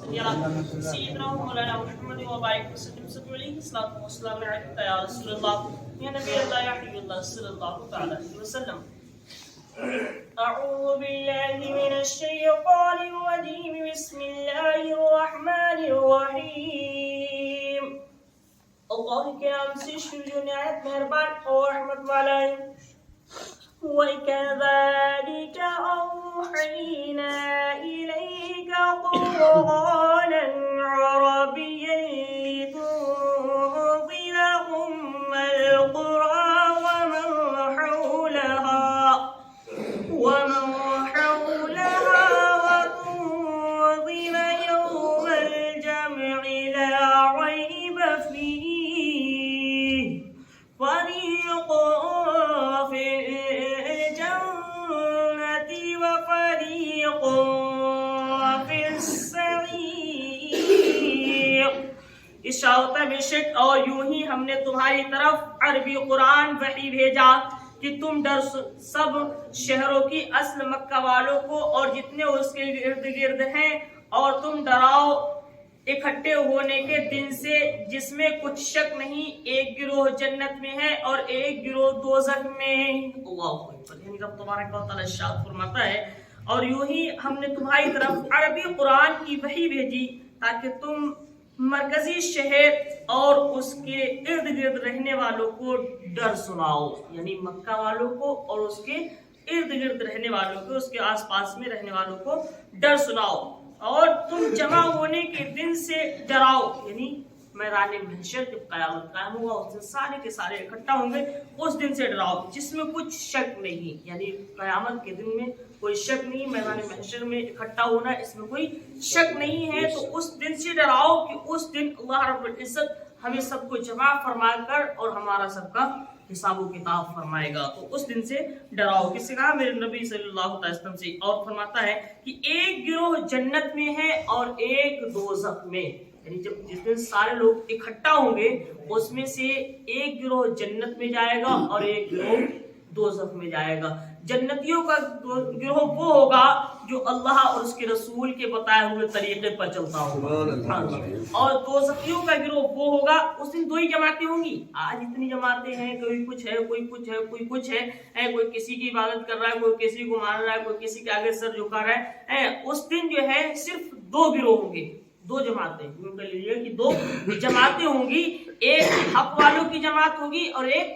سيدنا مولانا محمد وبارك وسلم صلى عليه الصلاة والسلام عليك يا رسول الله يا نبي الله يا حبيب الله صلى الله تعالى عليه وسلم. أعوذ بالله من الشيطان الرجيم بسم الله الرحمن الرحيم. اللہ کے نام سے شروع نہایت مہربان اور رحمت والا ہے. وَكَذَلِكَ أَوْحَيْنَا إِلَيْكَ قُرْآنًا عَرَبِيًّا لِتُنذِرَ أُمَّ الْقُرَىٰ وَمَنْ حَوْلَهَا وَتُنذِرَ يَوْمَ الْجَمْعِ لَا رَيْبَ فِيهِ فَرِيقٌ فِي الْجَنَّةِ وَفَرِيقٌ فِي السَّعِيرِ. ارشاد ہوتا ہے بے شک اور یوں ہی ہم نے تمہاری طرف عربی قرآن وحی بھیجا کہ تم ڈر سب شہروں کی اصل مکہ والوں کو اور جتنے اس کے ارد گرد ہیں اور تم ڈراؤ اکٹھے ہونے کے دن سے جس میں کچھ شک نہیں ایک گروہ جنت میں ہے اور ایک گروہ دوزخ میں. اللہ اکبر. یعنی رب تبارک و تعالی ارشاد فرماتا ہے اور یوں ہی ہم نے تمہاری طرف عربی قرآن کی وحی بھیجی تاکہ تم مرکزی شہر اور اس کے ارد گرد رہنے والوں کو ڈر سناؤ. یعنی مکہ والوں کو اور اس کے ارد گرد رہنے والوں کو اس کے آس پاس میں رہنے والوں کو ڈر سناؤ اور تم جمع ہونے کے دن سے ڈراؤ. یعنی میدان محشر جب قیامت قائم ہوگا اس دن سارے کے سارے اکٹھا ہوں گے اس دن سے ڈراؤ جس میں کچھ شک نہیں. یعنی قیامت کے دن میں کوئی شک نہیں. میدان محشر میں اکٹھا ہونا اس میں کوئی شک نہیں ہے. تو اس دن سے ڈراؤ کہ اس دن اللہ رب العزت ہمیں سب کو جمع فرما کر اور ہمارا سب کا حساب و کتاب فرمائے گا. تو اس دن سے ڈراؤ. کس سے کہا؟ میرے نبی صلی اللہ علیہ وسلم سے. اور فرماتا ہے کہ ایک گروہ جنت میں ہے اور ایک دوزخ میں. یعنی جب جس دن سارے لوگ اکٹھا ہوں گے اس میں سے ایک گروہ جنت میں جائے گا اور ایک گروہ دوزخ میں جائے گا. جنتیوں کا گروہ وہ ہوگا جو اللہ اور اس کے رسول کے بتائے ہوئے طریقے پر چلتا ہوگا اور دوزخیوں کا گروہ وہ ہوگا. اس دن دو ہی جماعتیں ہوں گی. آج اتنی جماعتیں ہیں کوئی کچھ ہے کوئی کچھ ہے کوئی کچھ ہے کوئی کسی کی عبادت کر رہا ہے کوئی کسی کو مان رہا ہے کوئی کسی کے آگے سر جھکا رہا ہے. اس دن جو ہے صرف دو گروہ ہوں گے دو جماعتیں. یوں کہہ لیجیے کہ دو جماعتیں ہوں گی. ایک حق والوں کی جماعت ہوگی اور ایک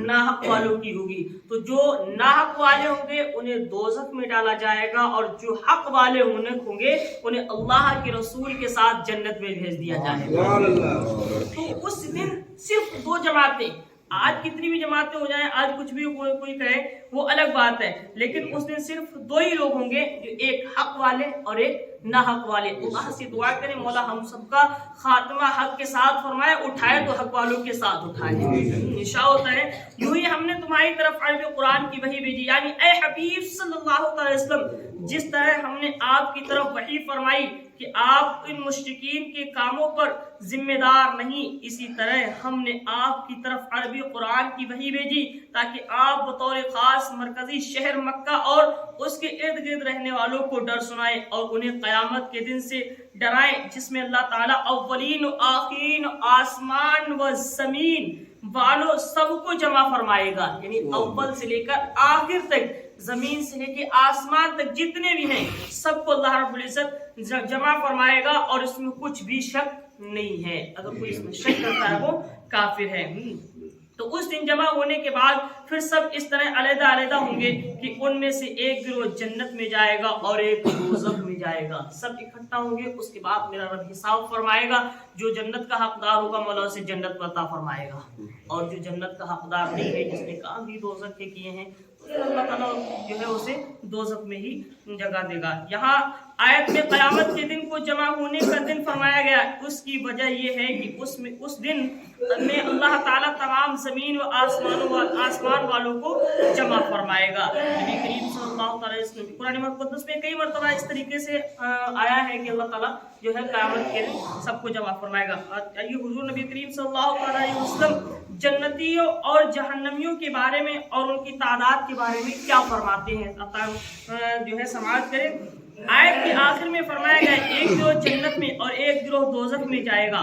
ناحق والوں کی ہوگی. تو جو ناحق والے ہوں گے انہیں دوزخ میں ڈالا جائے گا اور جو حق والے ہوں گے انہیں اللہ کے رسول کے ساتھ جنت میں بھیج دیا جائے گا. تو اس دن صرف دو جماعتیں. آج کتنی بھی جماعتیں ہو جائیں آج کچھ بھی کوئی کہے وہ الگ بات ہے لیکن اس دن صرف دو ہی لوگ ہوں گے جو ایک حق والے اور ایک ناحق والے. اللہ سے دعا کریں مولا ہم سب کا خاتمہ حق کے ساتھ فرمائے. اٹھائے تو حق والوں کے ساتھ اٹھائے. انشاء ہوتا ہے یوں ہی ہم نے تمہاری طرف عربی قرآن کی وحی بھیجی. یعنی اے حبیب صلی اللہ علیہ وسلم جس طرح ہم نے آپ کی طرف وحی فرمائی کہ آپ ان مشرکین کے کاموں پر ذمہ دار نہیں اسی طرح ہم نے آپ کی طرف عربی قرآن کی وحی بھیجی تاکہ آپ بطور خاص مرکزی شہر مکہ اور اس کے ارد گرد رہنے والوں کو ڈر سنائیں اور انہیں قیامت کے دن سے ڈرائیں جس میں اللہ تعالیٰ اولین و آخرین آسمان و زمین والوں سب کو جمع فرمائے گا. یعنی اول سے لے کر آخر تک زمین سے لے کے آسمان تک جتنے بھی ہیں سب کو اللہ رب العزت جمع فرمائے گا اور اس میں کچھ بھی شک نہیں ہے. اگر کوئی اس میں شک کرتا ہے وہ کافر ہے. تو اس دن جمع ہونے کے بعد پھر سب اس طرح علیحدہ علیحدہ ہوں گے کہ ان میں سے ایک گروہ جنت میں جائے گا اور ایک دوزخ میں جائے گا. سب اکٹھا ہوں گے اس کے بعد میرا رب حساب فرمائے گا. جو جنت کا حقدار ہوگا مولا اسے جنت عطا فرمائے گا اور جو جنت کا حقدار نہیں ہے جس نے کام بھی دوزخ کے کیے ہیں اللہ تعالیٰ جو ہے اسے دوزخ میں ہی جگہ دے گا. یہاں آیت میں قیامت کے دن کو جمع ہونے کا دن فرمایا گیا. اس کی وجہ یہ ہے کہ اس دن میں اللہ تعالیٰ تمام زمین و آسمان والوں کو جمع فرمائے گا. نبی کریم صلی اللہ علیہ وسلم قرآن مقدس میں کئی مرتبہ اس طریقے سے آیا ہے کہ اللہ تعالیٰ جو ہے قیامت کے دن سب کو جمع فرمائے گا. حضور نبی کریم صلی اللہ علیہ وسلم جنتیوں اور جہنمیوں کے بارے میں اور ان کی تعداد کے بارے میں کیا فرماتے ہیں جو ہے سماعت کریں. آیت کے آخر میں فرمایا گیا ایک گروہ جنت میں اور ایک گروہ دوزخ میں جائے گا،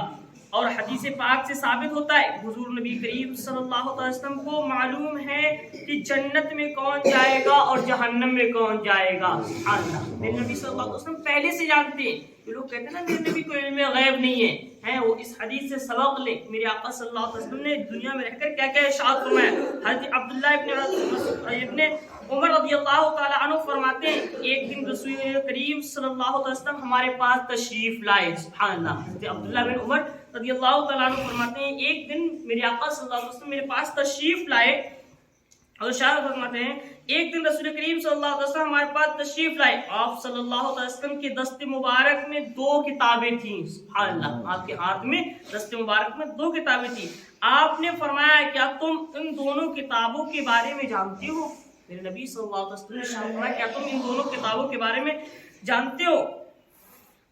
اور حدیث پاک سے ثابت ہوتا ہے حضور نبی کریم صلی اللہ علیہ وسلم کو معلوم ہے کہ جنت میں کون جائے گا اور جہنم میں کون جائے گا۔ اللہ میرے نبی صلی اللہ علیہ وسلم پہلے سے جانتے ہیں۔ جو لوگ کہتے ہیں نا میرے نبی کو علم غیب نہیں ہے وہ اس حدیث سے سبق لیں۔ میرے آقا صلی اللہ علیہ وسلم نے دنیا میں رہ کر کیا کیا ارشاد فرمایا۔ حضرت عبداللہ ابن عمر رضی اللہ تعالی عنہ فرماتے ہیں ایک دن رسول کریم صلی اللہ علیہ وسلم ہمارے پاس تشریف لائے، سبحان اللہ۔ حضرت عبداللہ بن عمر رضی اللہ تعالیٰ عنہ فرماتے ہیں ایک دن میرے آقا صلی اللہ علیہ وسلم میرے پاس تشریف لائے، اور ارشاد فرماتے ہیں ایک دن رسول کریم صلی اللہ علیہ وسلم ہمارے پاس تشریف لائے، آپ صلی اللہ علیہ وسلم کے دست مبارک میں 2 کتابیں تھیں، سبحان اللہ، آپ کے ہاتھ میں دست مبارک میں 2 کتابیں تھیں۔ آپ نے فرمایا کیا تم ان دونوں کتابوں کے بارے میں جانتے ہو؟ میرے نبی صلی اللہ علیہ وسلم نے فرمایا کیا تم ان دونوں کتابوں کے بارے میں جانتے ہو؟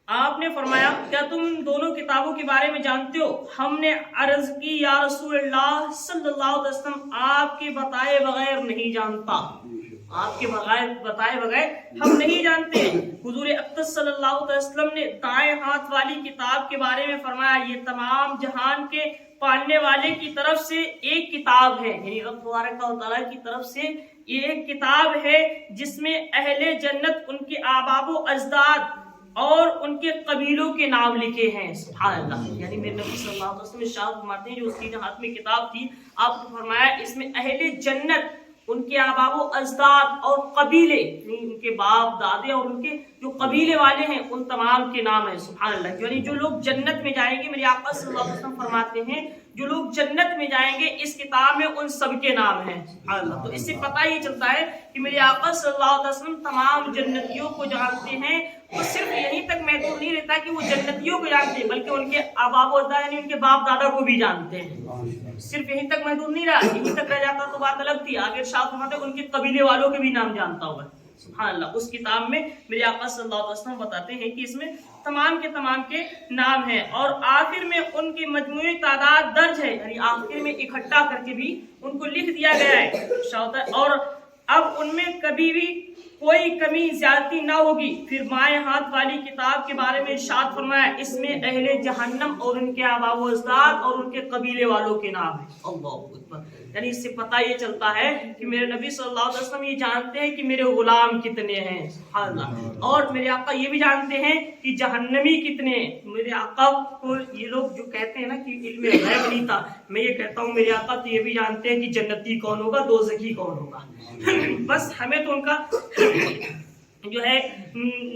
آپ نے فرمایا کیا تم ان دونوں کتابوں کے بارے میں جانتے ہو؟ ہم نے عرض کی یا رسول اللہ صلی اللہ علیہ وسلم آپ کے بتائے بغیر نہیں جانتا، آپ کے بتائے بغیر ہم نہیں جانتے۔ حضور اقدس صلی اللہ علیہ وسلم نے دائیں ہاتھ والی کتاب کے بارے میں فرمایا یہ تمام جہان کے پالنے والے کی طرف سے ایک کتاب ہے، یعنی رب تبارک و تعالیٰ کی طرف سے یہ ایک کتاب ہے جس میں اہل جنت ان کے آباء و اجداد اور ان کے قبیلوں کے نام لکھے ہیں، سبحان اللہ۔ یعنی میرے نبی صلی اللہ علیہ وسلم ارشاد فرماتے ہیں جو اس کی ہاتھ میں کتاب تھی، آپ نے فرمایا اس میں اہل جنت ان کے آباء و اجداد اور قبیلے، یعنی ان کے باپ دادے اور ان کے جو قبیلے والے ہیں ان تمام کے نام ہیں، سبحان اللہ۔ یعنی جو لوگ جنت میں جائیں گے میرے آقا صلی اللہ علیہ وسلم فرماتے ہیں جو لوگ جنت میں جائیں گے اس کتاب میں ان سب کے نام ہیں، سبحان اللہ۔ تو اس سے پتہ یہ چلتا ہے کہ میرے آقا صلی اللہ علیہ وسلم تمام جنتیوں کو جانتے ہیں۔ وہ صرف یہیں تک محدود نہیں رہتا کہ وہ جنتیوں کو جانتے ہیں بلکہ ان کے آباء و اجداد یعنی ان کے باپ دادا کو بھی جانتے ہیں۔ صرف یہیں تک محدود نہیں رہا، یہیں تک رہ جاتا تو بات الگ تھی، آگے ارشاد فرماتے ہیں ان کے قبیلے والوں کے بھی نام جانتا ہوگا، سبحان اللہ۔ اس کتاب میں میرے آقا صلی اللہ علیہ وسلم بتاتے ہیں کہ اس میں تمام کے نام ہیں، اور آخر میں ان کی مجموعی تعداد درج ہے، یعنی آخر میں اکٹھا کر کے بھی ان کو لکھ دیا گیا ہے، اور اب ان میں کبھی بھی کوئی کمی زیادتی نہ ہوگی۔ پھر بائیں ہاتھ والی کتاب کے بارے میں ارشاد فرمایا اس میں اہل جہنم اور ان کے آباء و اجداد اور ان کے قبیلے والوں کے نام ہیں، اللہ اکبر۔ یعنی اس سے پتہ یہ چلتا ہے کہ میرے نبی صلی اللہ علیہ وسلم یہ جانتے ہیں کہ میرے غلام کتنے ہیں، سبحان اللہ، اور میرے آقا یہ بھی جانتے ہیں کہ جہنمی کتنے ہیں۔ میرے آقا کو یہ لوگ جو کہتے ہیں نا کہ علم غیب نہیں تھا، میں یہ کہتا ہوں میرے آقا تو یہ بھی جانتے ہیں کہ جنتی کون ہوگا دوزخی کون ہوگا۔ بس ہمیں تو ان کا جو ہے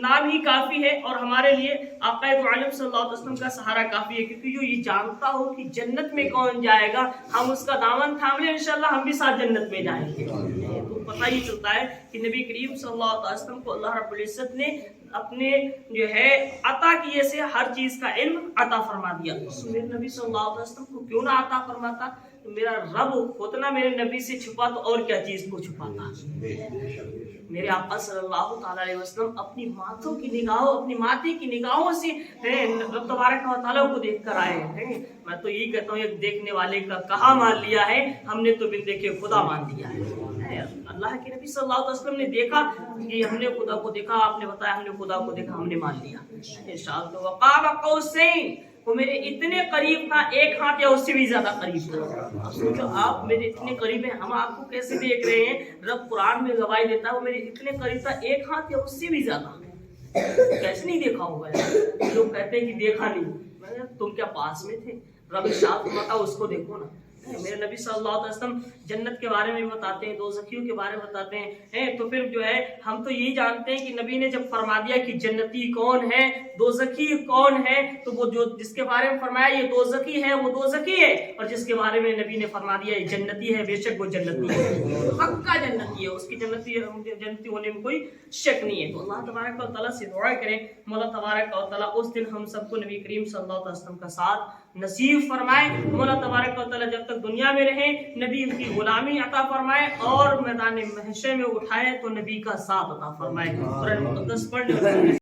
نام ہی کافی ہے، اور ہمارے لیے آقا دو عالم صلی اللہ علیہ وسلم کا سہارا کافی ہے، کیونکہ جو یہ جانتا ہو کہ جنت میں کون جائے گا ہم اس کا دامن تھام لیں انشاءاللہ ہم بھی ساتھ جنت میں جائیں گے۔ تو پتہ ہی چلتا ہے کہ نبی کریم صلی اللہ علیہ وسلم کو اللہ رب العزت نے اپنے جو ہے عطا کیے سے ہر چیز کا علم عطا فرما دیا۔ میرے نبی صلی اللہ علیہ وسلم کو کیوں نہ عطا فرماتا؟ میرا رب خود نہ میرے نبی سے چھپا تو اور کیا چیز کو چھپاتا؟ میرے آقا صلی اللہ تعالیٰ علیہ وسلم اپنی ماتھوں کی نگاہوں اپنی ماتھے کی نگاہوں سے رب تبارک و تعالیٰ کو دیکھ کر آئے ہیں۔ میں تو یہی کہتا ہوں ایک دیکھنے والے کا کہا مان لیا ہے، ہم نے تو بن دیکھے خدا مان لیا ہے۔ اللہ کے نبی صلی اللہ علیہ وسلم نے دیکھا کہ ہم نے خدا کو دیکھا، آپ نے بتایا ہم نے خدا کو دیکھا، ہم نے مان لیا۔ ارشاد وقاب قوسین، وہ میرے اتنے قریب تھا، ایک ہاتھ یا اس سے بھی زیادہ قریب تھا۔ سوچو آپ میرے اتنے قریب ہیں، ہم آپ کو کیسے دیکھ رہے ہیں؟ رب قرآن میں گواہی دیتا ہے وہ میرے اتنے قریب تھا، ایک ہاتھ یا اس سے بھی زیادہ۔ کیسے نہیں دیکھا ہوگا؟ لوگ کہتے ہیں کہ دیکھا نہیں، تم کیا پاس میں تھے؟ رب ارشاد فرماتا اس کو دیکھو نا۔ میرے نبی صلی اللہ علیہ وسلم جنت کے بارے میں بتاتے ہیں، دوزخیوں کے بارے میں بتاتے ہیں، تو پھر جو ہے ہم تو یہی جانتے ہیں کہ نبی نے جب فرما دیا کہ جنتی کون ہے دوزخی کون ہے، تو وہ جو جس کے بارے میں فرمایا یہ دوزخی ہے وہ دوزخی ہے، اور جس کے بارے میں نبی نے فرما دیا یہ جنتی ہے بے شک وہ جنتی ہے، پکا جنتی ہے، اس کی جنتی ہونے میں کوئی شک نہیں ہے۔ تو اللہ تبارک و تعالیٰ سے دعا کریں مولا تبارک و تعالیٰ اس دن ہم سب کو نبی کریم صلی اللہ علیہ وسلم کا ساتھ نصیب فرمائے۔ مولا تبارک و تعالیٰ جب تک دنیا میں رہیں نبی کی غلامی عطا فرمائے، اور میدان محشر میں اٹھائے تو نبی کا ساتھ عطا فرمائے۔ قرآن مقدس پڑھنے